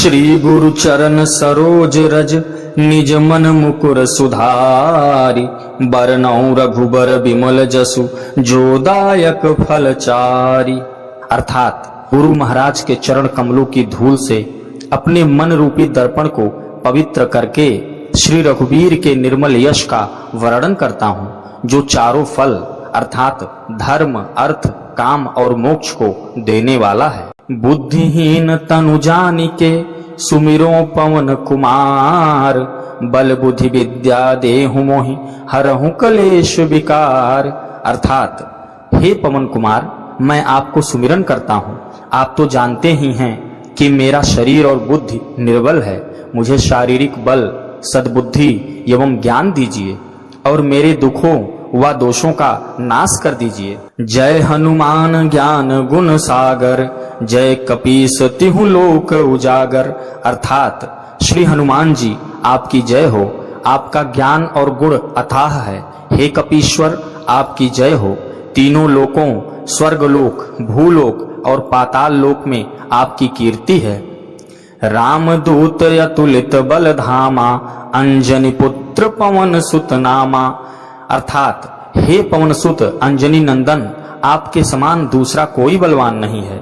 श्री गुरु चरण सरोज रज निज मन मुकुर सुधारि। बरनउँ रघुबर विमल जसु जोदायक फलचारि। अर्थात गुरु महाराज के चरण कमलों की धूल से अपने मन रूपी दर्पण को पवित्र करके श्री रघुवीर के निर्मल यश का वर्णन करता हूँ, जो चारों फल अर्थात धर्म, अर्थ, काम और मोक्ष को देने वाला है। बुद्धिहीन तनु जानिके सुमिरो पवन कुमार। बल बुद्धि विद्या देहु मोहि हरहु कलेश विकार। अर्थात हे पवन कुमार, मैं आपको सुमिरन करता हूँ। आप तो जानते ही हैं कि मेरा शरीर और बुद्धि निर्बल है। मुझे शारीरिक बल, सद्बुद्धि एवं ज्ञान दीजिए और मेरे दुखों व दोषों का नाश कर दीजिए। जय हनुमान ज्ञान गुण सागर, जय कपीस तिहु लोक उजागर। अर्थात श्री हनुमान जी आपकी जय हो। आपका ज्ञान और गुण अथाह है। हे कपीश्वर, आपकी जय हो। तीनों लोकों स्वर्गलोक, भूलोक और पाताल लोक में आपकी कीर्ति है। रामदूत अतुलित बल धामा, अंजनी पुत्र पवन सुत नामा। अर्थात हे पवन सुत अंजनी नंदन, आपके समान दूसरा कोई बलवान नहीं है।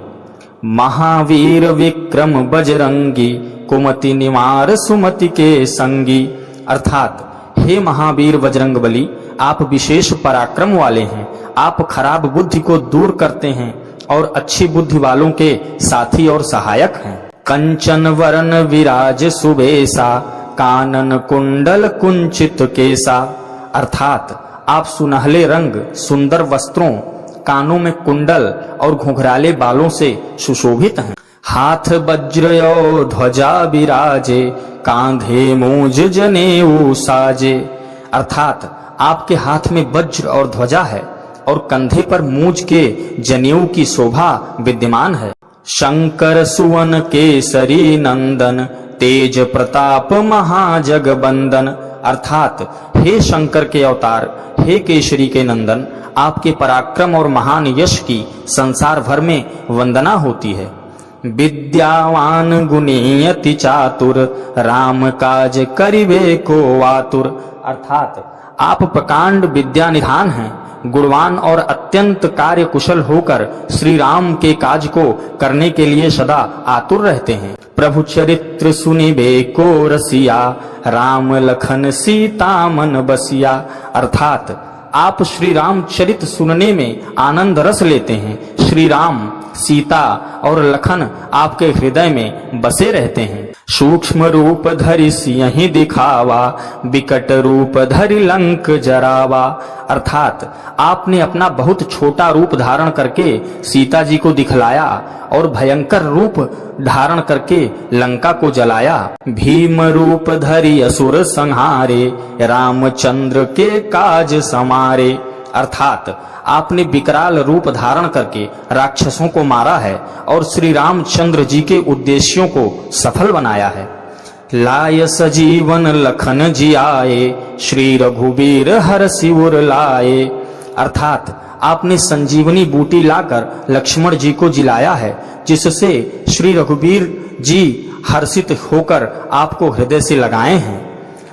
महावीर विक्रम बजरंगी, कुमति निवार सुमति के संगी। अर्थात हे महावीर बजरंग बली, आप विशेष पराक्रम वाले हैं। आप खराब बुद्धि को दूर करते हैं और अच्छी बुद्धि वालों के साथी और सहायक हैं। कंचन वरण विराज सुबेसा, कानन कुंडल कुंचित केसा। अर्थात आप सुनहले रंग, सुंदर वस्त्रों, कानों में कुंडल और घुंघराले बालों से सुशोभित हैं। हाथ वज्र और ध्वजा विराजे, कांधे मूज जनेऊ साजे। अर्थात आपके हाथ में वज्र और ध्वजा है और कंधे पर मूज के जनेऊ की शोभा विद्यमान है। शंकर सुवन केसरी नंदन, तेज प्रताप महाजगबंदन। अर्थात हे शंकर के अवतार, हे केसरी के नंदन, आपके पराक्रम और महान यश की संसार भर में वंदना होती है। विद्यावान गुणी अति चातुर, राम काज करिबे को आतुर। अर्थात आप प्रकांड विद्या निधान हैं, गुणवान और अत्यंत कार्य कुशल होकर श्री राम के काज को करने के लिए सदा आतुर रहते हैं। प्रभु चरित्र सुनिबे को रसिया, राम लखन सीता मन बसिया। अर्थात आप श्री राम चरित सुनने में आनंद रस लेते हैं। श्री राम, सीता और लखन आपके हृदय में बसे रहते हैं। सूक्ष्म रूप धरि सियहि दिखावा, विकट रूप धरि लंक जरावा। अर्थात आपने अपना बहुत छोटा रूप धारण करके सीता जी को दिखलाया और भयंकर रूप धारण करके लंका को जलाया। भीम रूप धरि असुर संहारे, रामचंद्र के काज समारे। अर्थात आपने विकराल रूप धारण करके राक्षसों को मारा है और श्री रामचंद्र जी के उद्देश्यों को सफल बनाया है। लाय सजीवन लखन जी आए, श्री रघुवीर हर सिउर लाए। अर्थात आपने संजीवनी बूटी लाकर लक्ष्मण जी को जिलाया है, जिससे श्री रघुवीर जी हर्षित होकर आपको हृदय से लगाए हैं।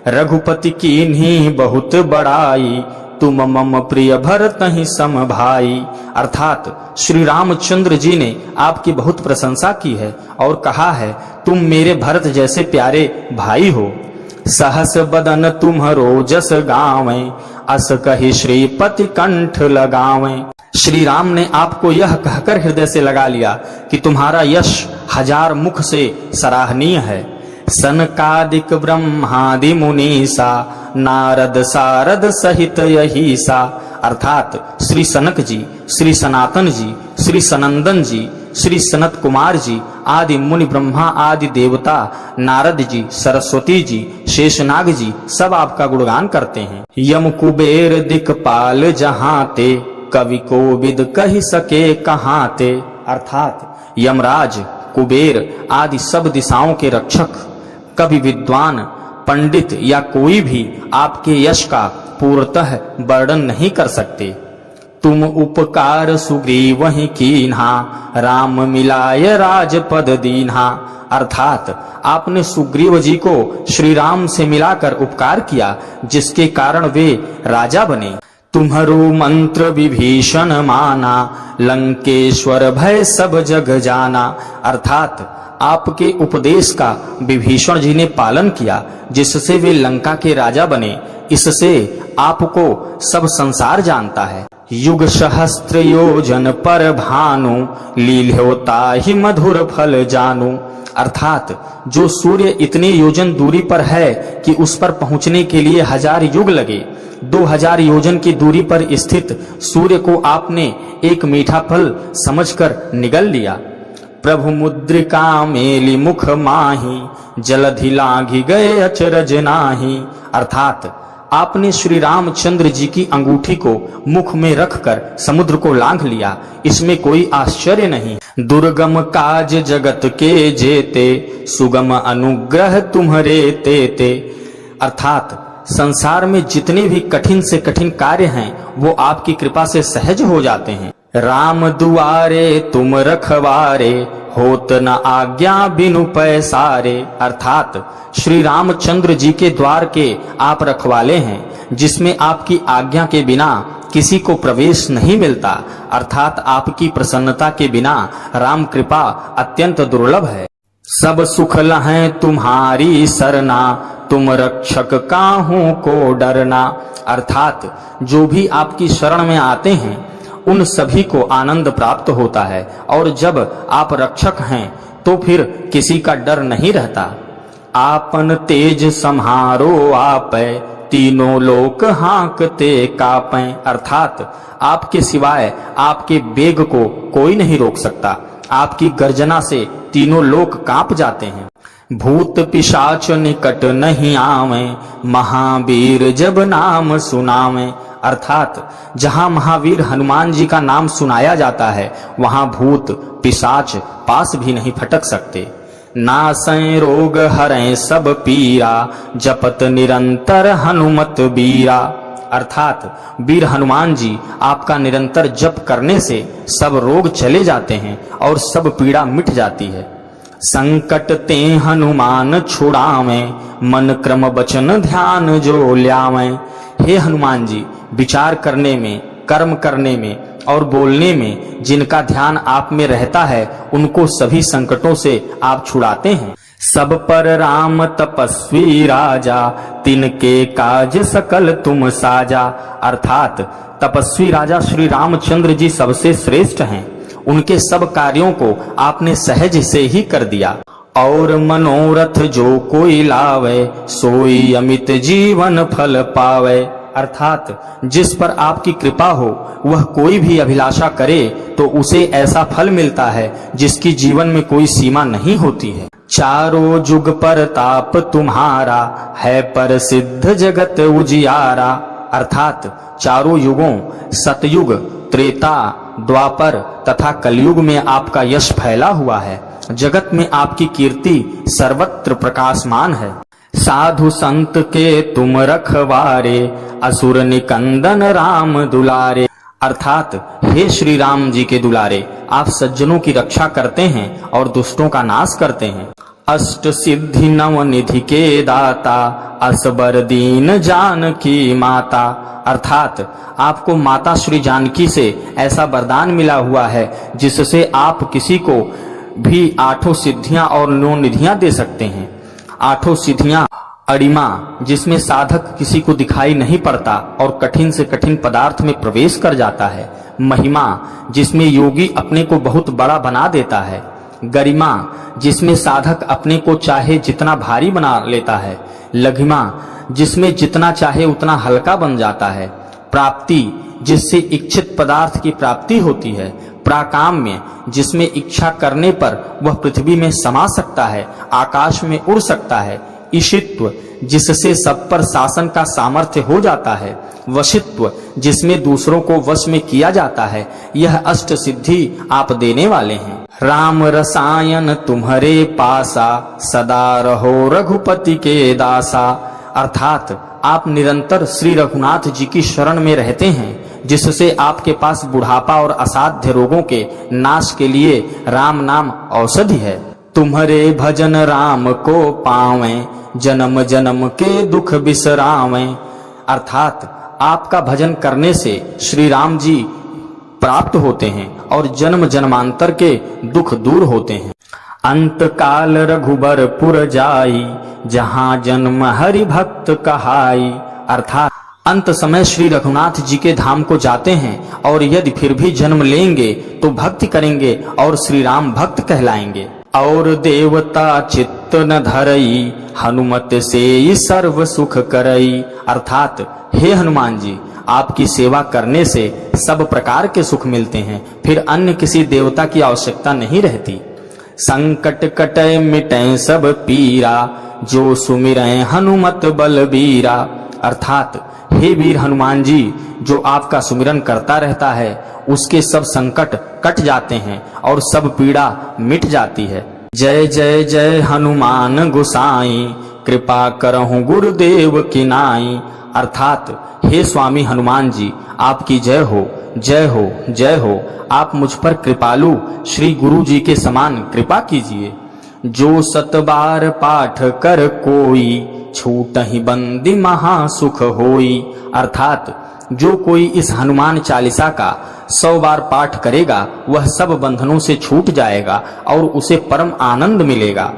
रघुपति कीन्ही बहुत बड़ाई, तुम मम प्रिय भरत ही सम भाई। अर्थात श्री रामचंद्र जी ने आपकी बहुत प्रशंसा की है और कहा है, तुम मेरे भरत जैसे प्यारे भाई हो। सहस बदन तुम्हरो जस गावे, अस कहि श्रीपति कंठ लगावे। श्री राम ने आपको यह कहकर हृदय से लगा लिया कि तुम्हारा यश हजार मुख से सराहनीय है। सनकादिक ब्रह्मादि मुनीसा, नारद सारद सहित यहीसा। अर्थात श्री सनक जी, श्री सनातन जी, श्री सनंदन जी, श्री सनत कुमार जी आदि मुनि, ब्रह्मा आदि देवता, नारद जी, सरस्वती जी, शेषनाग जी सब आपका गुणगान करते हैं। यम कुबेर दिक्पाल जहाँ ते, कवि कोविद कहि सके कहाँ ते। अर्थात यमराज, कुबेर आदि सब दिशाओं के रक्षक, कवि, विद्वान, पंडित या कोई भी आपके यश का पूर्णतः वर्णन नहीं कर सकते। तुम उपकार सुग्रीव ही कीन्हा, राम मिलाय राजपद दीन्हा। अर्थात आपने सुग्रीव जी को श्री राम से मिलाकर उपकार किया, जिसके कारण वे राजा बने। तुम्हारो मंत्र विभीषण माना, लंकेश्वर भय सब जग जाना। अर्थात आपके उपदेश का विभीषण जी ने पालन किया, जिससे वे लंका के राजा बने। इससे आपको सब संसार जानता है। युग सहस्त्र योजन पर भानु, लील्योता ही मधुर फल जानू। अर्थात जो सूर्य इतने योजन दूरी पर है कि उस पर पहुंचने के लिए 1000 युग लगे, 2000 योजन की दूरी पर स्थित सूर्य को आपने एक मीठा फल समझकर निगल लिया। प्रभु मुद्रिका मेली मुख माही, जलधि लाघि गए अचरज नाही। अर्थात आपने श्री रामचंद्र जी की अंगूठी को मुख में रखकर समुद्र को लांघ लिया, इसमें कोई आश्चर्य नहीं। दुर्गम काज जगत के जेते, सुगम अनुग्रह तुम्हारे तेते। अर्थात संसार में जितने भी कठिन से कठिन कार्य हैं, वो आपकी कृपा से सहज हो जाते हैं। राम दुआरे तुम रखवारे, होत न आज्ञा बिनु पैसारे। अर्थात श्री रामचंद्र जी के द्वार के आप रखवाले हैं, जिसमें आपकी आज्ञा के बिना किसी को प्रवेश नहीं मिलता। अर्थात आपकी प्रसन्नता के बिना राम कृपा अत्यंत दुर्लभ है। सब सुख लहै तुम्हारी सरना, तुम रक्षक काहू को डरना। अर्थात जो भी आपकी शरण में आते हैं, उन सभी को आनंद प्राप्त होता है, और जब आप रक्षक हैं तो फिर किसी का डर नहीं रहता। आपन तेज सम्हारो आपै, तीनों लोक हाँकते कापै। अर्थात आपके सिवाय आपके वेग को कोई नहीं रोक सकता। आपकी गर्जना से तीनों लोक कांप जाते हैं। भूत पिशाच निकट नहीं आवे, महावीर जब नाम सुनावे। अर्थात जहाँ महावीर हनुमान जी का नाम सुनाया जाता है, वहाँ भूत पिशाच पास भी नहीं फटक सकते। नासै रोग हरै सब पीरा, जपत निरंतर हनुमत बीरा। अर्थात वीर हनुमान जी आपका निरंतर जप करने से सब रोग चले जाते हैं और सब पीड़ा मिट जाती है। संकट ते हनुमान छुड़ावे, मन क्रम वचन ध्यान जो ल्यावे। हे हनुमान जी, विचार करने में, कर्म करने में और बोलने में जिनका ध्यान आप में रहता है, उनको सभी संकटों से आप छुड़ाते हैं। सब पर राम तपस्वी राजा, तिनके काज सकल तुम साजा। अर्थात तपस्वी राजा श्री रामचंद्र जी सबसे श्रेष्ठ हैं, उनके सब कार्यों को आपने सहज से ही कर दिया। और मनोरथ जो कोई लावे, सोई अमित जीवन फल पावे। अर्थात जिस पर आपकी कृपा हो, वह कोई भी अभिलाषा करे तो उसे ऐसा फल मिलता है जिसकी जीवन में कोई सीमा नहीं होती है। चारों जुग पर ताप तुम्हारा, है पर सिद्ध जगत उजियारा। अर्थात चारों युगों सतयुग, त्रेता, द्वापर तथा कलयुग में आपका यश फैला हुआ है। जगत में आपकी कीर्ति सर्वत्र प्रकाशमान है। साधु संत के तुम रखवारे, असुर निकंदन राम दुलारे। अर्थात हे श्री राम जी के दुलारे, आप सज्जनों की रक्षा करते हैं और दुष्टों का नाश करते हैं। अष्ट सिद्धि नव निधि के दाता, असबर दीन जानकी माता। अर्थात आपको माता श्री जानकी से ऐसा वरदान मिला हुआ है, जिससे आप किसी को भी 8 सिद्धियां और 9 निधियां दे सकते हैं। 8 सिद्धियां अड़िमा, जिसमें साधक किसी को दिखाई नहीं पड़ता और कठिन से कठिन पदार्थ में प्रवेश कर जाता है। महिमा, जिसमें योगी अपने को बहुत बड़ा बना देता है। गरिमा, जिसमें साधक अपने को चाहे जितना भारी बना लेता है। लघिमा, जिसमें जितना चाहे उतना हल्का बन जाता है। प्राप्ति, जिससे इच्छित पदार्थ की प्राप्ति होती है। प्राकाम्य, जिसमें इच्छा करने पर वह पृथ्वी में समा सकता है, आकाश में उड़ सकता है। ईशित्व, जिससे सब पर शासन का सामर्थ्य हो जाता है। वशित्व, जिसमें दूसरों को वश में किया जाता है। यह अष्ट सिद्धि आप देने वाले हैं। राम रसायन तुम्हारे पासा, सदा रहो रघुपति के दासा। अर्थात आप निरंतर श्री रघुनाथ जी की शरण में रहते हैं, जिससे आपके पास बुढ़ापा और असाध्य रोगों के नाश के लिए राम नाम औषधि है। तुम्हारे भजन राम को पावें, जन्म जन्म के दुख बिसरावें। अर्थात आपका भजन करने से श्री राम जी प्राप्त होते हैं और जन्म जन्मांतर के दुख दूर होते हैं। अंत काल रघुबरपुर जाई, जहां जन्म हरि भक्त कहाई। अर्थात अंत समय श्री रघुनाथ जी के धाम को जाते हैं और यदि फिर भी जन्म लेंगे तो भक्ति करेंगे और श्री राम भक्त कहलाएंगे। और देवता चित्त न धरई, हनुमत से सर्व सुख करई। अर्थात हे हनुमान जी, आपकी सेवा करने से सब प्रकार के सुख मिलते हैं, फिर अन्य किसी देवता की आवश्यकता नहीं रहती। संकट कटै मिटै सब पीरा, जो सुमिरै हनुमत बलबीरा। अर्थात हे वीर हनुमान जी, जो आपका सुमिरन करता रहता है उसके सब संकट कट जाते हैं और सब पीड़ा मिट जाती है। जय जय जय हनुमान गोसाई, कृपा करहु गुरुदेव की नाई। अर्थात हे स्वामी हनुमान जी, आपकी जय हो, जय हो, जय हो। आप मुझ पर कृपालु श्री गुरु जी के समान कृपा कीजिए। जो सतबार पाठ कर कोई, छूटहि बंदी महासुख होई। अर्थात जो कोई इस हनुमान चालीसा का 100 बार पाठ करेगा वह सब बंधनों से छूट जाएगा और उसे परम आनंद मिलेगा।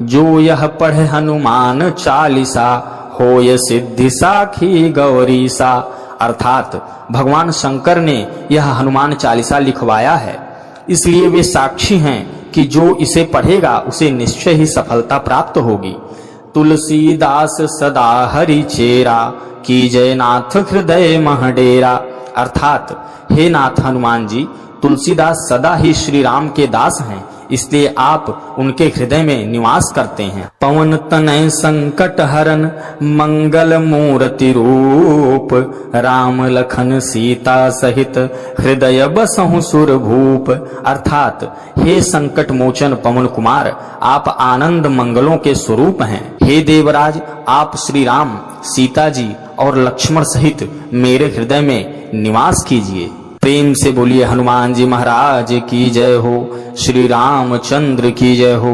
जो यह पढ़े हनुमान चालीसा, होय सिद्धि साखी गौरीसा। अर्थात भगवान शंकर ने यह हनुमान चालीसा लिखवाया है, इसलिए वे साक्षी हैं कि जो इसे पढ़ेगा उसे निश्चय ही सफलता प्राप्त होगी। तुलसीदास सदा हरि चेरा, कीजय नाथ हृदय मह डेरा। अर्थात हे नाथ हनुमान जी, तुलसीदास सदा ही श्री राम के दास हैं, इसलिए आप उनके हृदय में निवास करते हैं। पवन तनय संकट हरन, मंगल मूर्ति रूप, राम लखन सीता सहित हृदय बसहु सुर भूप। अर्थात हे संकट मोचन पवन कुमार, आप आनंद मंगलों के स्वरूप हैं। हे देवराज, आप श्री राम, सीता जी और लक्ष्मण सहित मेरे हृदय में निवास कीजिए। प्रेम से बोलिए हनुमान जी महाराज की जय हो, श्री रामचंद्र की जय हो।